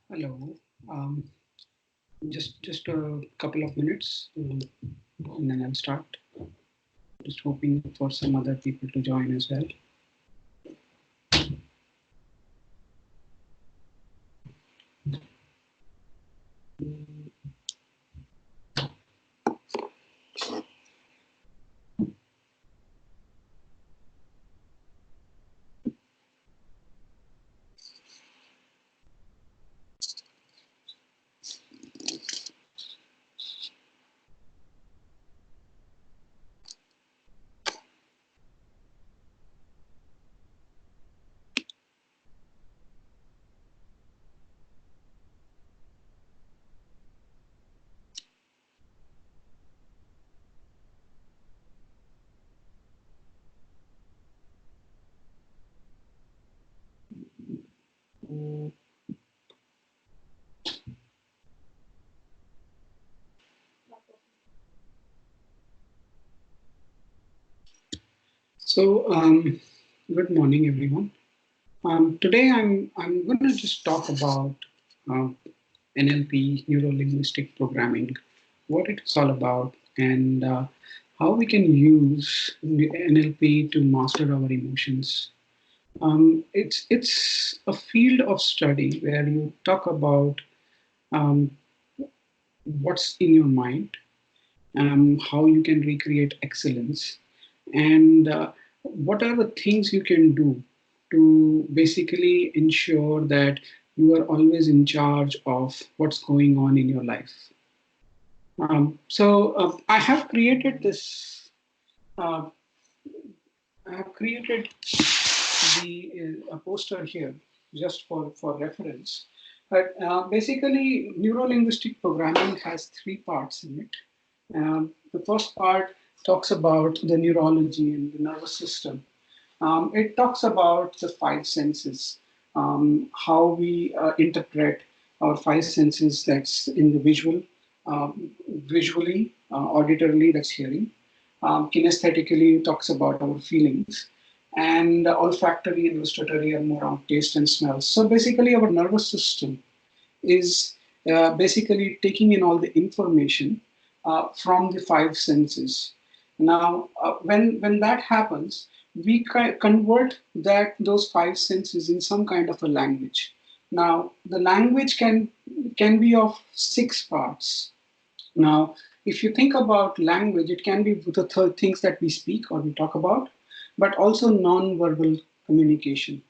Hello. Um, just a couple of minutes, and then I'll start. Just hoping for some other people to join as well. So, good morning, everyone. Today, I'm going to just talk about uh, NLP, Neuro-Linguistic Programming, what it's all about, and how we can use NLP to master our emotions. It's a field of study where you talk about um, what's in your mind, how you can recreate excellence, and what are the things you can do to basically ensure that you are always in charge of what's going on in your life. I have created this. Uh, I have created the a poster here just for reference. But basically, neuro-linguistic programming has three parts in it. The first part talks about the neurology and the nervous system. It talks about the five senses, how we interpret our five senses. That's in the visual, visually, auditorily, that's hearing. Kinesthetically, it talks about our feelings, and olfactory and gustatory are more on taste and smell. So basically, our nervous system is basically taking in all the information from the five senses. Now, when that happens, we convert those five senses in some kind of a language. Now, the language can be of six parts. Now, if you think about language, it can be the things that we speak or we talk about, but also non-verbal communication.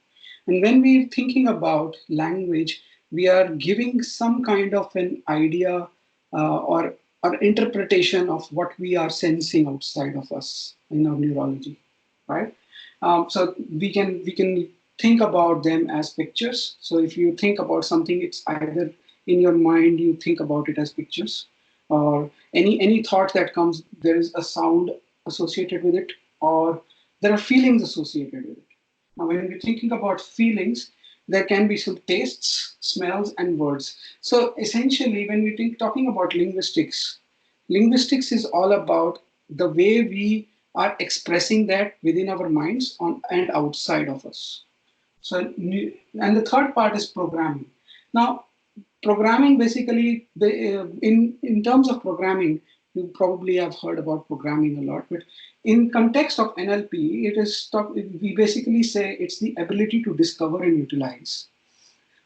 And when we're thinking about language, we are giving some kind of an idea or interpretation of what we are sensing outside of us in our neurology, right? So we can think about them as pictures. So if you think about something, it's either in your mind you think about it as pictures, or any thought that comes, there is a sound associated with it, or there are feelings associated with it. Now, when we're thinking about feelings, there can be some tastes, smells, and words. So essentially, when we think talking about linguistics, linguistics is all about the way we are expressing that within our minds on and outside of us. So, and the third part is programming. Now, programming basically, in terms of programming, you probably have heard about programming a lot, but in context of NLP, we basically say it's the ability to discover and utilize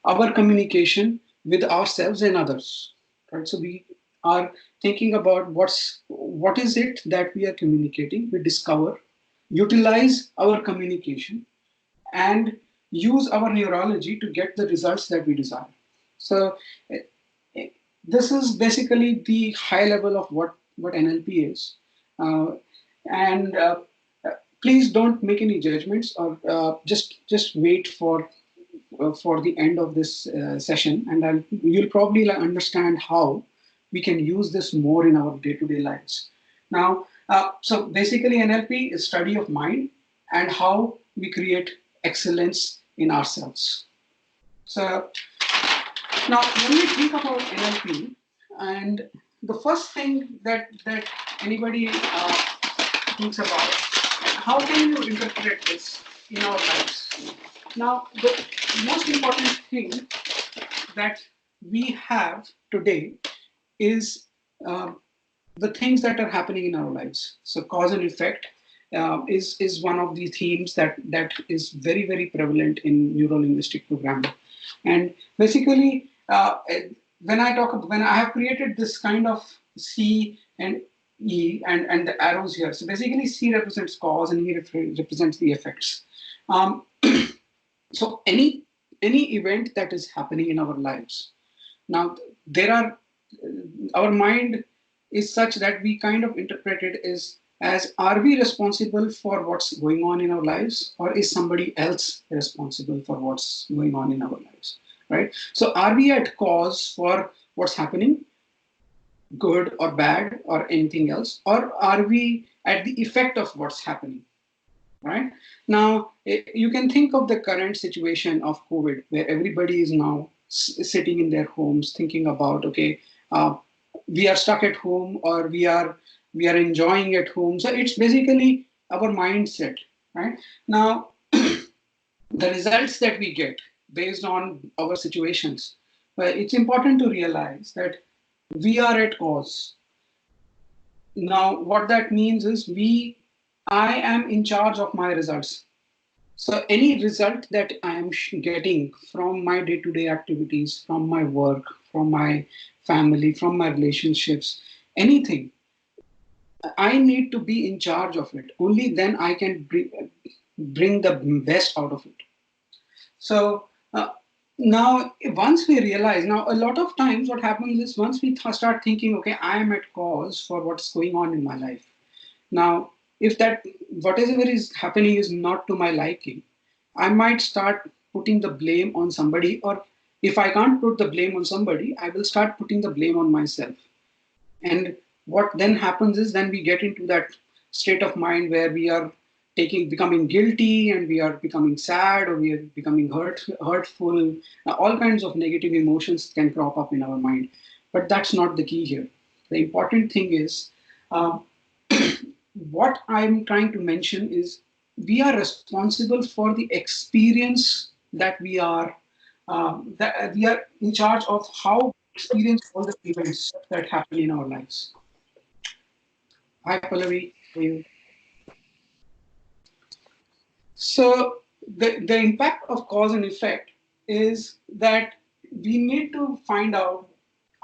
our communication with ourselves and others, right? So we are thinking about what is it that we are communicating. We discover, utilize our communication, and use our neurology to get the results that we desire. So this is basically the high level of what NLP is. Uh, and Please don't make any judgments, or just wait for the end of this session, and you'll probably understand how we can use this more in our day-to-day lives. Now, so basically, NLP is study of mind and how we create excellence in ourselves. So now, when we think about NLP, and the first thing that anybody thinks about, how can you interpret this in our lives? Now, the most important thing that we have today is the things that are happening in our lives. So cause and effect is one of the themes that is very prevalent in neuro-linguistic programming. And basically, when I have created this kind of C and E and the arrows here. So basically, C represents cause and E represents the effects. Um, so any event that is happening in our lives now, there are our mind is such that we kind of interpret it as are we responsible for what's going on in our lives, or is somebody else responsible for what's going on in our lives, right? So are we at cause for what's happening, good or bad or anything else, or are we at the effect of what's happening? Right now, you can think of the current situation of COVID, where everybody is now sitting in their homes thinking about, okay, uh, we are stuck at home, or we are enjoying at home. So it's basically our mindset, right? Now, the results that we get based on our situations, well, it's important to realize that we are at cause. Now, what that means is I am in charge of my results. So any result that I am getting from my day-to-day activities, from my work, from my family, from my relationships, anything, I need to be in charge of it. Only then I can bring the best out of it. So now, once we realize, now a lot of times what happens is once we start thinking, okay, I am at cause for what's going on in my life. Now, if that whatever is happening is not to my liking, I might start putting the blame on somebody, or if I can't put the blame on somebody, I will start putting the blame on myself. And what then happens is then we get into that state of mind where we are becoming guilty, and we are becoming sad, or we are becoming hurtful. All kinds of negative emotions can crop up in our mind. But that's not the key here. The important thing is, uh, what I'm trying to mention is we are responsible for the experience that we are in charge of how we experience all the events that happen in our lives. Hi, Pallavi. How are you? So the impact of cause and effect is that we need to find out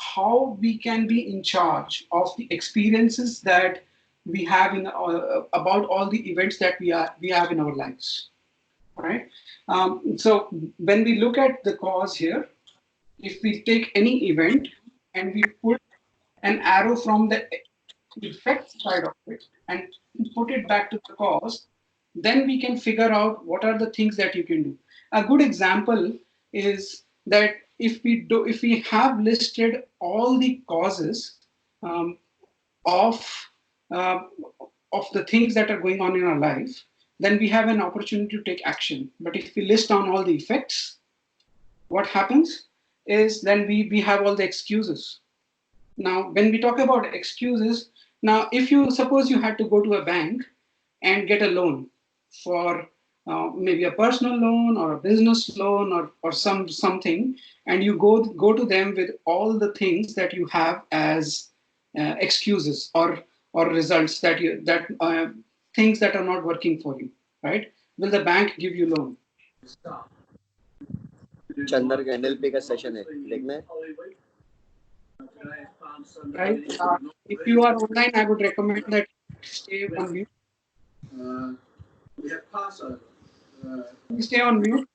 how we can be in charge of the experiences that we have about all the events that we have in our lives, right? So when we look at the cause here, if we take any event and we put an arrow from the effect side of it and put it back to the cause, then we can figure out what are the things that you can do. A good example is that if we have listed all the causes um, of uh, of the things that are going on in our life, then we have an opportunity to take action. But if we list down all the effects, what happens is then we have all the excuses. Now, when we talk about excuses, now if you suppose you had to go to a bank and get a loan for maybe a personal loan or a business loan or something, and you go to them with all the things that you have as excuses or results that things that are not working for you, right? Will the bank give you loan? Chandar का NLP का session है देखना है Right? If you are online, I would recommend that stay on mute. Stay on mute.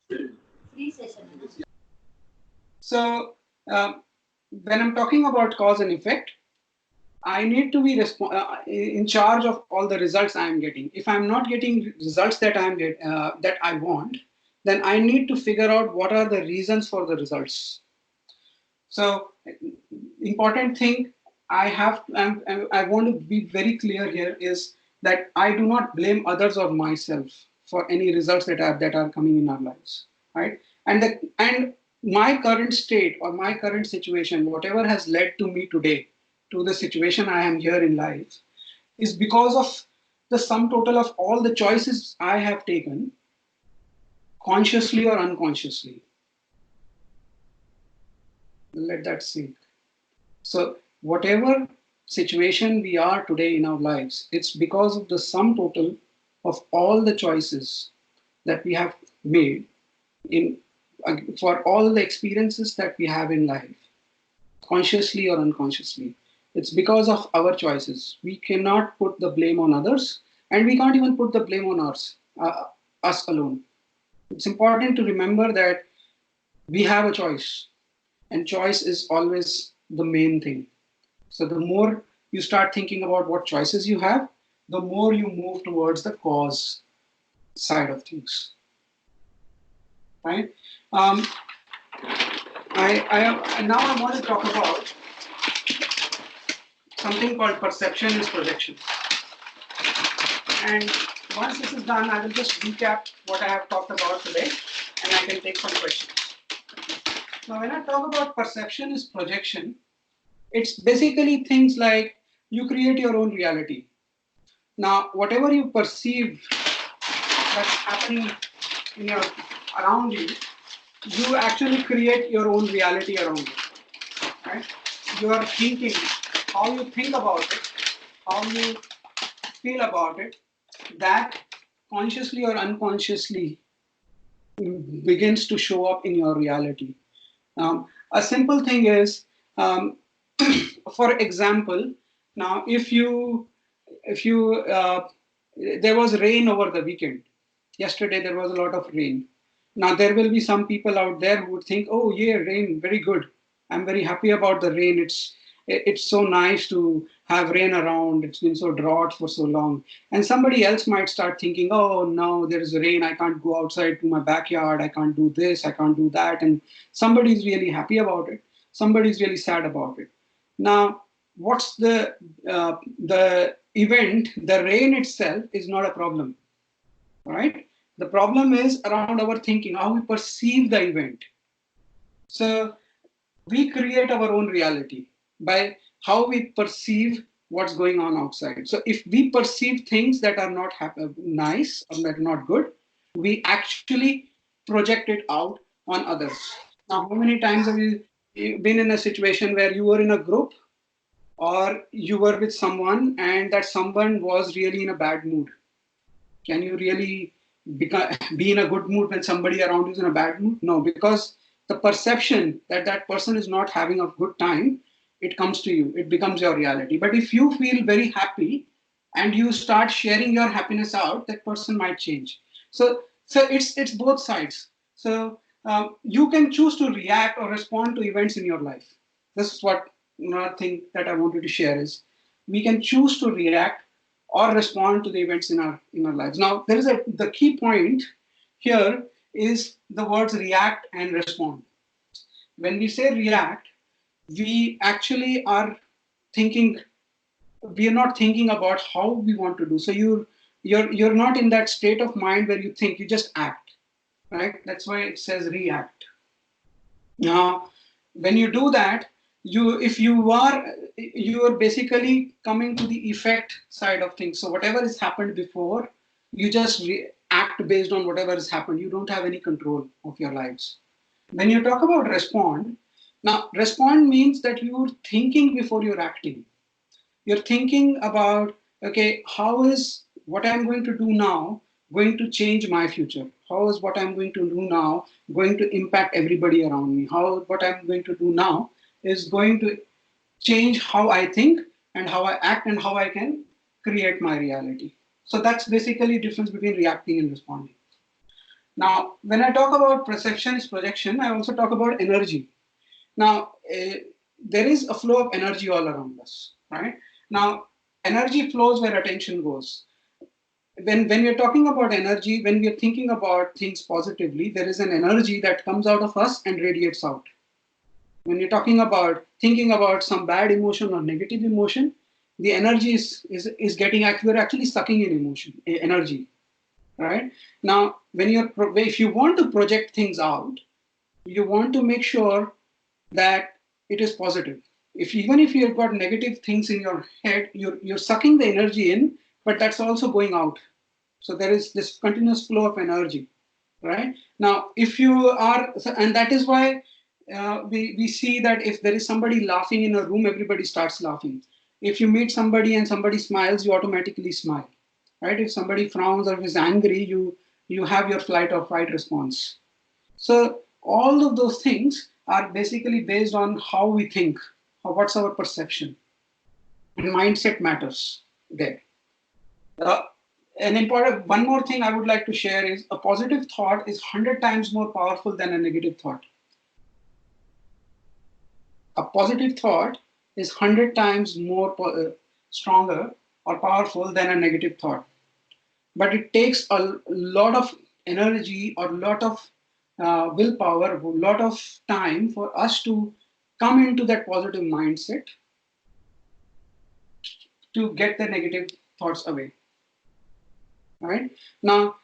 So when I'm talking about cause and effect, I need to be in charge of all the results I am getting. If I'm not getting results that I want, then I need to figure out what are the reasons for the results. So important thing I want to be very clear here is that I do not blame others or myself for any results that are coming in our lives, right? And my current state or my current situation, whatever has led to me today, to the situation I am here in life, is because of the sum total of all the choices I have taken, consciously or unconsciously. Let that sink. So whatever situation we are today in our lives, it's because of the sum total of all the choices that we have made in for all the experiences that we have in life, consciously or unconsciously. It's because of our choices. We cannot put the blame on others, and we can't even put the blame on us alone. It's important to remember that we have a choice, and choice is always the main thing. So the more you start thinking about what choices you have, the more you move towards the cause side of things, right? Um, now I want to talk about something called perception is projection. And once this is done, I will just recap what I have talked about today, and I can take some questions. Now, when I talk about perception is projection, it's basically things like you create your own reality. Now, whatever you perceive that's happening in your around you, you actually create your own reality around you. Right? You are thinking, how you think about it, how you feel about it, that consciously or unconsciously begins to show up in your reality. A simple thing is, for example, now if you there was rain over the weekend. Yesterday there was a lot of rain. Now there will be some people out there who would think, oh yeah, rain, very good. I'm very happy about the rain. It's so nice to have rain around. It's been so drought for so long. And somebody else might start thinking, oh no, there is rain. I can't go outside to my backyard. I can't do this. I can't do that. And somebody's really happy about it. Somebody's really sad about it. Now, what's the event? The rain itself is not a problem, right? The problem is around our thinking, how we perceive the event. So we create our own reality by how we perceive what's going on outside. So if we perceive things that are not nice or that are not good, we actually project it out on others. Now, how many times have you been in a situation where you were in a group or you were with someone and that someone was really in a bad mood? Can you really be in a good mood when somebody around you is in a bad mood? No, because the perception that that person is not having a good time, it comes to you, it becomes your reality. But if you feel very happy and you start sharing your happiness out, that person might change. So it's both sides. So you can choose to react or respond to events in your life. This is what another thing that I wanted to share is we can choose to react or respond to the events in our lives. Now, there is the key point here is the words react and respond. When we say react, we actually are thinking. We are not thinking about how we want to do. So you're not in that state of mind where you think. You just act, right? That's why it says react. Now, when you do that, you are basically coming to the effect side of things. So whatever has happened before, you just act based on whatever has happened. You don't have any control of your lives. When you talk about respond, now respond means that you're thinking before you're acting. You're thinking about, okay, how is what I'm going to do now going to change my future? How is what I'm going to do now going to impact everybody around me? How what I'm going to do now is going to change how I think and how I act and how I can create my reality. So that's basically the difference between reacting and responding. Now, when I talk about perception is projection, I also talk about energy. Now, there is a flow of energy all around us, right? Now, energy flows where attention goes. When we're talking about energy, when we're thinking about things positively, there is an energy that comes out of us and radiates out. When you're talking about thinking about some bad emotion or negative emotion, the energy is getting we're actually sucking in emotion, energy, right? Now, if you want to project things out, you want to make sure that it is positive. If even if you've got negative things in your head, you're sucking the energy in, but that's also going out. So there is this continuous flow of energy, right? Now, if you are, and that is why we see that if there is somebody laughing in a room, everybody starts laughing. If you meet somebody and somebody smiles, you automatically smile, right? If somebody frowns or is angry, you have your flight or fight response. So all of those things are basically based on how we think, or what's our perception. And mindset matters there. An important one more thing I would like to share is a positive thought is 100 times more powerful than a negative thought. A positive thought is 100 times more stronger or powerful than a negative thought. But it takes a lot of energy or a lot of willpower, a lot of time for us to come into that positive mindset to get the negative thoughts away. All right. Now,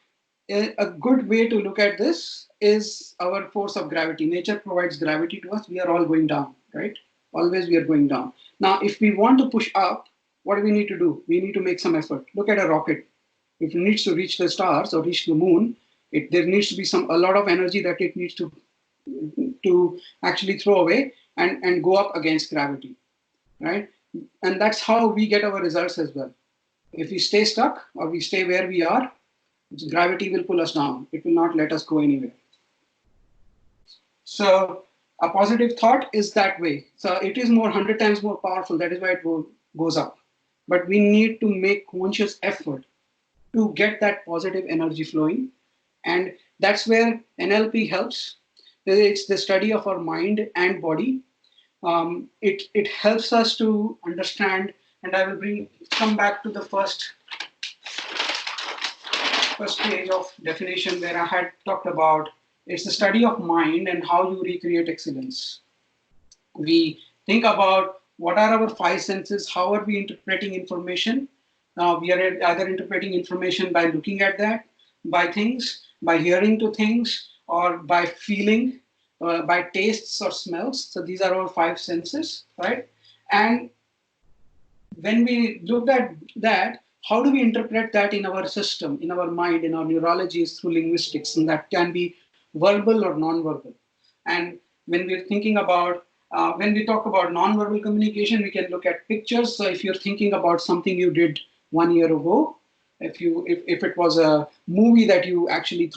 a good way to look at this is our force of gravity. Nature provides gravity to us. We are all going down, right? Always we are going down. Now, if we want to push up, what do we need to do? We need to make some effort. Look at a rocket. If it needs to reach the stars or reach the moon, there needs to be a lot of energy that it needs to actually throw away and go up against gravity, right? And that's how we get our results as well. If we stay stuck or we stay where we are, gravity will pull us down. It will not let us go anywhere. So a positive thought is that way. So it is 100 times more powerful. That is why it goes up. But we need to make conscious effort to get that positive energy flowing. And that's where NLP helps. It's the study of our mind and body. It helps us to understand, and I will come back to the first page of definition where I had talked about it's the study of mind and how you recreate excellence. We think about what are our five senses, how are we interpreting information. We are either interpreting information by looking at that, by things, by hearing to things, or by feeling, by tastes or smells. So these are our five senses, right? And when we looked at that, how do we interpret that in our system, in our mind, in our neurology is through linguistics, and that can be verbal or non-verbal. And when we're thinking about, when we talk about non-verbal communication, we can look at pictures. So if you're thinking about something you did 1 year ago, if it was a movie that you actually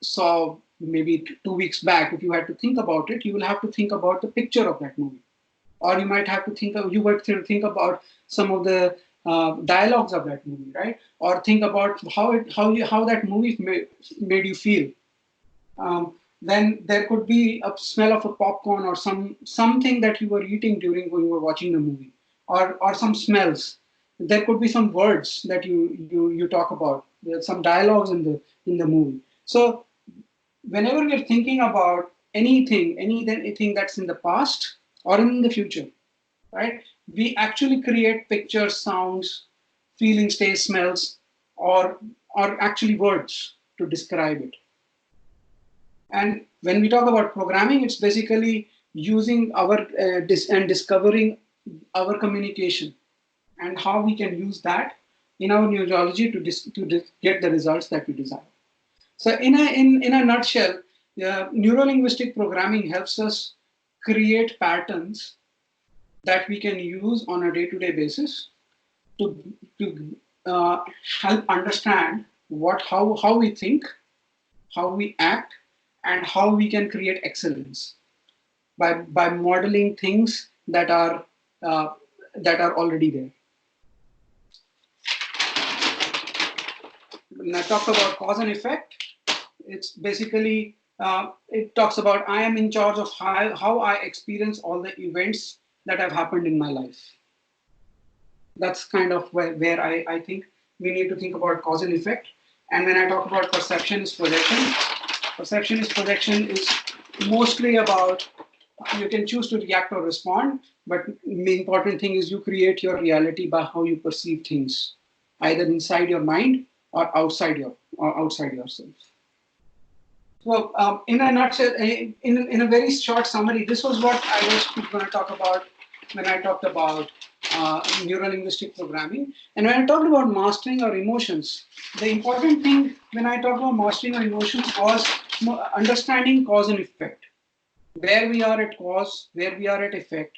saw maybe 2 weeks back, if you had to think about it, you will have to think about the picture of that movie. Or you might have to think about some of the dialogues of that movie, right? Or think about how that movie made you feel. Then there could be a smell of a popcorn or something that you were eating during when you were watching the movie, or some smells. There could be some words that you talk about. There's some dialogues in the movie. So whenever we're thinking about anything that's in the past or in the future, right? We actually create pictures, sounds, feelings, taste, smells, or actually words to describe it. And when we talk about programming, it's basically using our and discovering our communication and how we can use that in our neurology to get the results that we desire. So in a nutshell, neuro-linguistic programming helps us create patterns that we can use on a day-to-day basis to help understand how we think, how we act, and how we can create excellence by modeling things that are already there. When I talk about cause and effect, it's basically it talks about I am in charge of how I experience all the events that have happened in my life. That's kind of where I think we need to think about cause and effect. And when I talk about perception is projection. Perception is projection is mostly about you can choose to react or respond, but the important thing is you create your reality by how you perceive things, either inside your mind or outside yourself. So, in a nutshell, in a very short summary, this was what I was going to talk about when I talked about neuro-linguistic programming. And when I talked about mastering our emotions, the important thing when I talked about mastering our emotions was understanding cause and effect. where we are at cause, where we are at effect,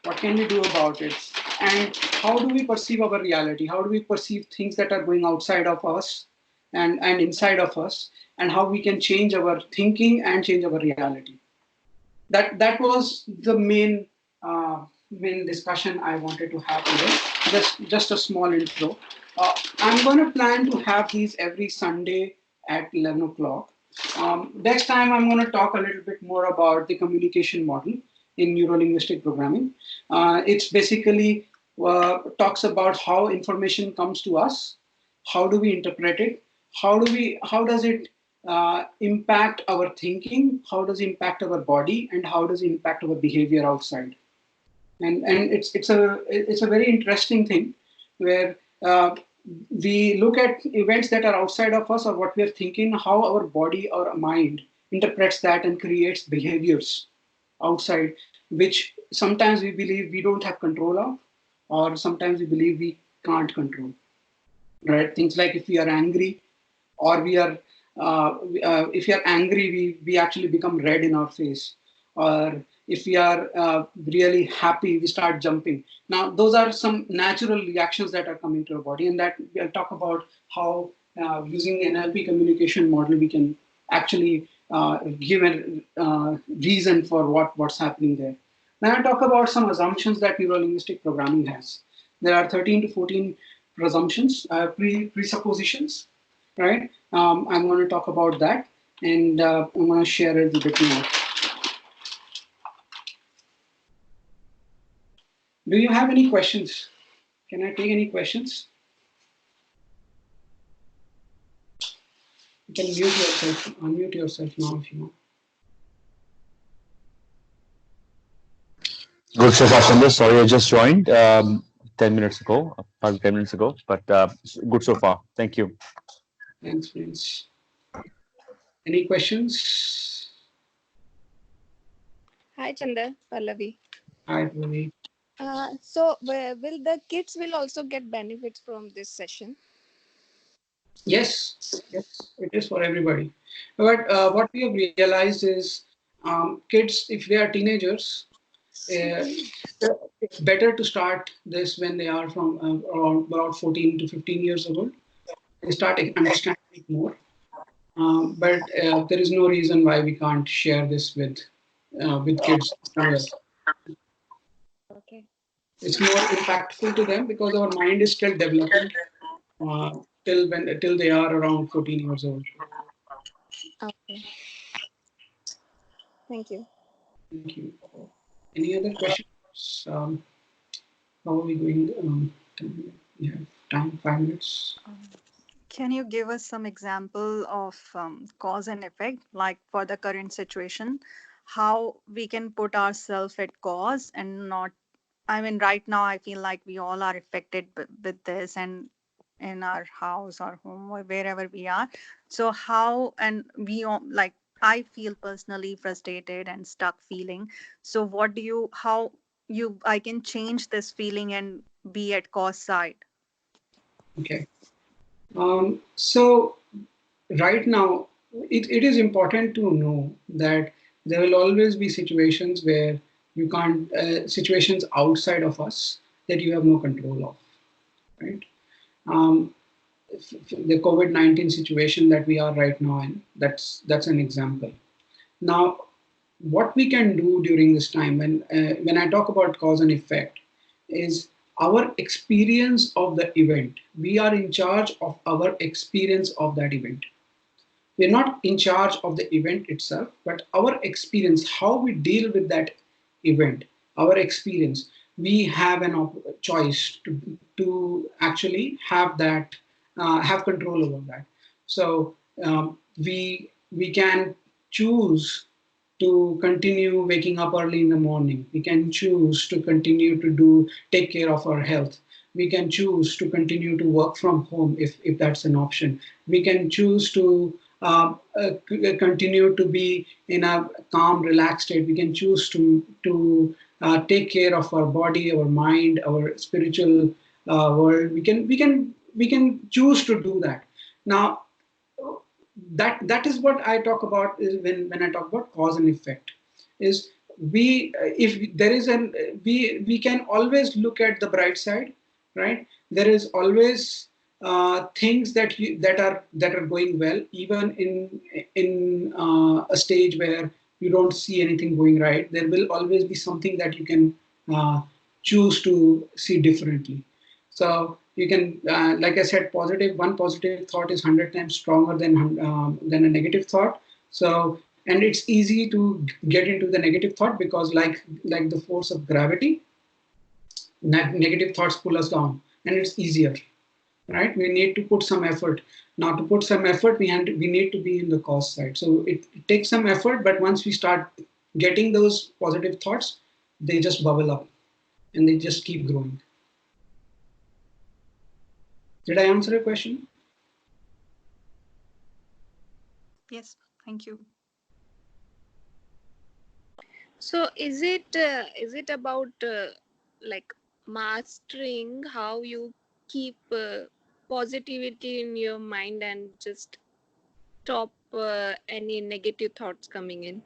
what can we do about it, and how do we perceive our reality, how do we perceive things that are going outside of us and inside of us, and how we can change our thinking and change our reality. That was the main discussion I wanted to have today. Just a small intro. I'm going to plan to have these every Sunday at 11 o'clock. Next time, I'm going to talk a little bit more about the communication model in neuro-linguistic programming. It's basically talks about how information comes to us, how do we interpret it, how does it impact our thinking, how does it impact our body, and how does it impact our behavior outside. And it's a very interesting thing where we look at events that are outside of us or what we are thinking, how our body or mind interprets that and creates behaviors outside, which sometimes we believe we don't have control of, or sometimes we believe we can't control. Right? Things like if we are angry, or we are if we are angry, we actually become red in our face, or if we are really happy, we start jumping. Now those are some natural reactions that are coming to our body, and that we'll talk about how using the NLP communication model we can actually give a reason for what's happening there. Now I'll talk about some assumptions that neuro-linguistic programming has. There are 13 to 14 presumptions, presuppositions, right? I'm going to talk about that, and I'm going to share it a bit more. Do you have any questions? Can I take any questions? You can mute yourself, unmute yourself now if you want. Good, Shashander. Sorry, I just joined 10 minutes ago, 10 minutes ago, but good so far. Thank you. Thanks, friends. Any questions? Hi, Chanda, Pallavi. Hi, Pallavi. So will the kids will also get benefits from this session? Yes, it is for everybody. But what we have realized is kids, if they are teenagers, it's better to start this when they are from around about 14 to 15 years old. They start understanding it more. But there is no reason why we can't share this with kids younger. Okay. It's more impactful to them because our mind is still developing till they are around 14 years old. Okay. Thank you. Thank you. Any other questions? How are we going? We have time, 5 minutes. Can you give us some example of cause and effect, like for the current situation, how we can put ourselves at cause and not, I mean, right now I feel like we all are affected with this and in our house or home or wherever we are. So how, and we all, like, I feel personally frustrated and stuck feeling. So what do you, how I can change this feeling and be at cause side? Okay. So right now, it is important to know that there will always be situations where you can't, situations outside of us that you have no control of, right? Um, the COVID-19 situation that we are right now in, that's an example. Now, what we can do during this time, when I talk about cause and effect, is our experience of the event. We are in charge of our experience of that event. We're not in charge of the event itself, but our experience, how we deal with that event, our experience. We have an choice to actually have that, have control over that. So we can choose to continue waking up early in the morning. We can choose to continue to take care of our health. We can choose to continue to work from home if that's an option. We can choose to continue to be in a calm, relaxed state. We can choose to take care of our body, our mind, our spiritual world. We can choose to do that. Now, that is what I talk about is when I talk about cause and effect. is if there is we can always look at the bright side, right? There is always things that are going well, even in a stage where you don't see anything going right. There will always be something that you can choose to see differently. So you can, like I said, one positive thought is 100 times stronger than a negative thought. So, and it's easy to get into the negative thought because, like the force of gravity, negative thoughts pull us down, and it's easier, right? We need to put some effort. Now, to put some effort, we need to be in the cause side. So it takes some effort, but once we start getting those positive thoughts, they just bubble up and they just keep growing. Did I answer your question? Yes, thank you. So is it about like mastering how you keep positivity in your mind and just stop any negative thoughts coming in?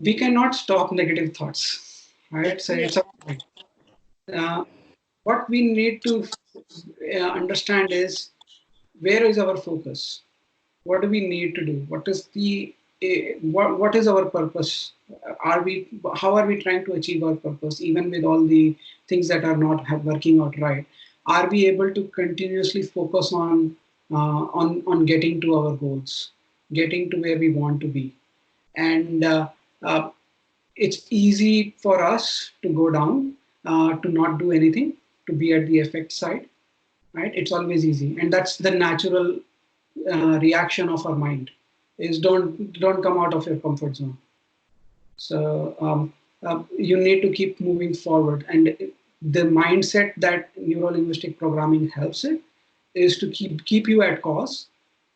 We cannot stop negative thoughts, right? So Yeah. it's what we need to understand is, where is our focus? What do we need to do? What is what is our purpose? Are we How are we trying to achieve our purpose, even with all the things that are not working out right? Are we able to continuously focus on getting to our goals, getting to where we want to be? And uh, it's easy for us to go down, to not do anything, to be at the effect side, right? It's always easy, and that's the natural reaction of our mind. Is don't come out of your comfort zone. So you need to keep moving forward, and the mindset that neuro-linguistic programming helps it is to keep you at cause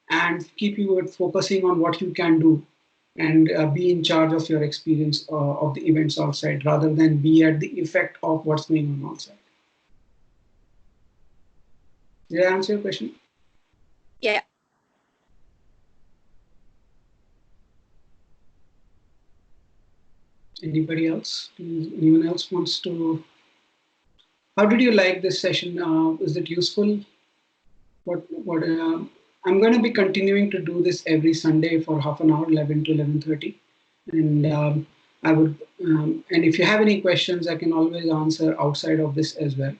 and keep you at focusing on what you can do, and be in charge of your experience of the events outside, rather than be at the effect of what's going on outside. Did I answer your question? Yeah. Anybody else? Anyone else wants to? How did you like this session? Is it useful? What? I'm going to be continuing to do this every Sunday for half an hour, 11 to 11:30, and I would. And if you have any questions, I can always answer outside of this as well.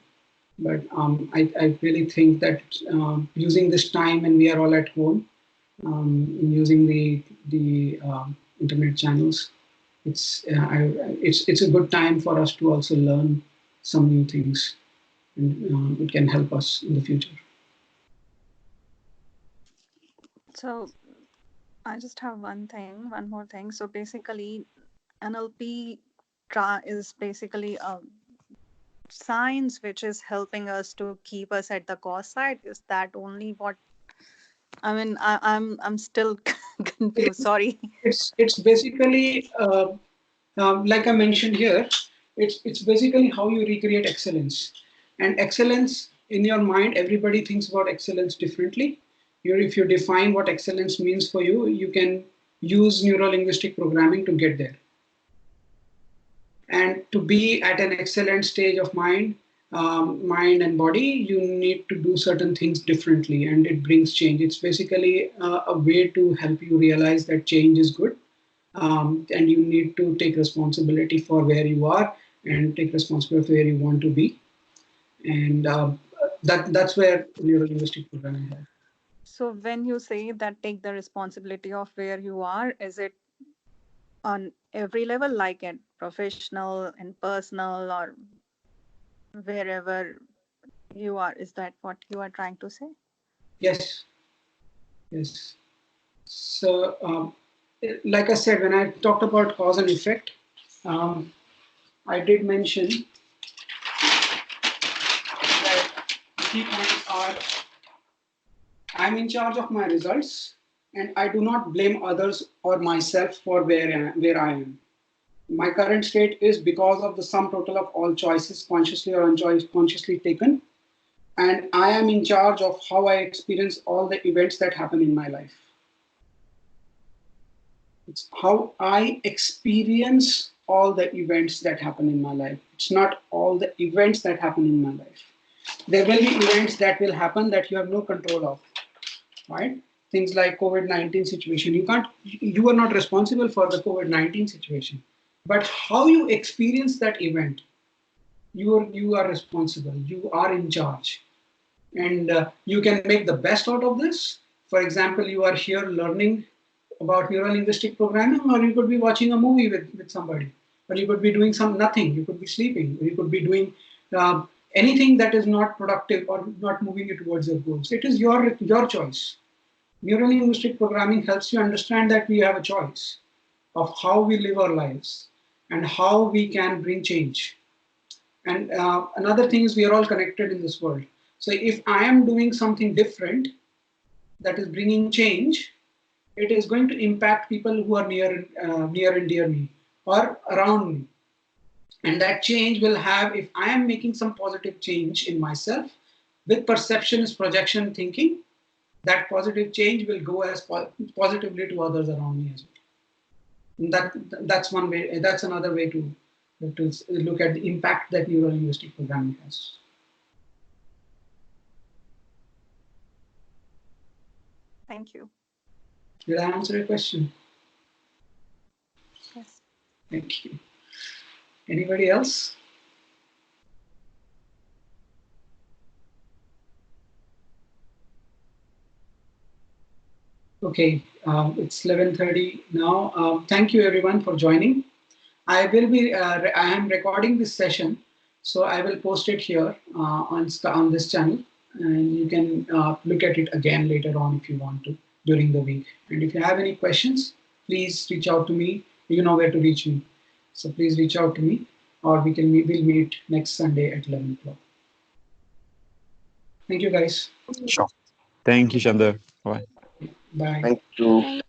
But I really think that using this time, and we are all at home, using the internet channels, it's a good time for us to also learn some new things, and it can help us in the future. So I just have one more thing. So basically, NLP is basically a science which is helping us to keep us at the cause side. Is that only what? I mean, I'm still confused. Sorry. It's basically like I mentioned here. It's basically how you recreate excellence, and excellence in your mind. Everybody thinks about excellence differently. If you define what excellence means for you, you can use neuro-linguistic programming to get there. And to be at an excellent stage of mind and body, you need to do certain things differently, and it brings change. It's basically a way to help you realize that change is good, and you need to take responsibility for where you are and take responsibility for where you want to be, and that's where neuro-linguistic programming helps. So when you say that take the responsibility of where you are, is it on every level, like at professional and personal or wherever you are? Is that what you are trying to say? Yes, yes. So, like I said, when I talked about cause and effect, um, I did mention that the key points are: I'm in charge of my results, and I do not blame others or myself for where I am. My current state is because of the sum total of all choices, consciously or unconsciously taken, and I am in charge of how I experience all the events that happen in my life. It's how I experience all the events that happen in my life. It's not all the events that happen in my life. There will be events that will happen that you have no control of, right? Things like COVID-19 situation. You are not responsible for the COVID-19 situation. But how you experience that event, you are responsible. You are in charge. And you can make the best out of this. For example, you are here learning about neuro-linguistic programming, or you could be watching a movie with somebody, or you could be doing some nothing, you could be sleeping, or you could be doing anything that is not productive or not moving you towards your goals. It is your choice. Neuro-linguistic programming helps you understand that we have a choice of how we live our lives and how we can bring change. And another thing is we are all connected in this world. So if I am doing something different that is bringing change, it is going to impact people who are near and dear me or around me. And that change will have, if I am making some positive change in myself, with perception is projection thinking, that positive change will go as positively to others around me as well. That's one way. That's another way to look at the impact that neuro-linguistic programming has. Thank you. Did I answer your question? Yes. Thank you. Anybody else? Okay, it's 11:30 now. Thank you everyone for joining. I am recording this session, so I will post it here on this channel, and you can look at it again later on if you want to during the week. And if you have any questions, please reach out to me. You know where to reach me, so please reach out to me, or we'll meet next Sunday at 11 o'clock. Thank you, guys. Sure. Thank you, Chandra. Bye. Bye. Thank you. Thank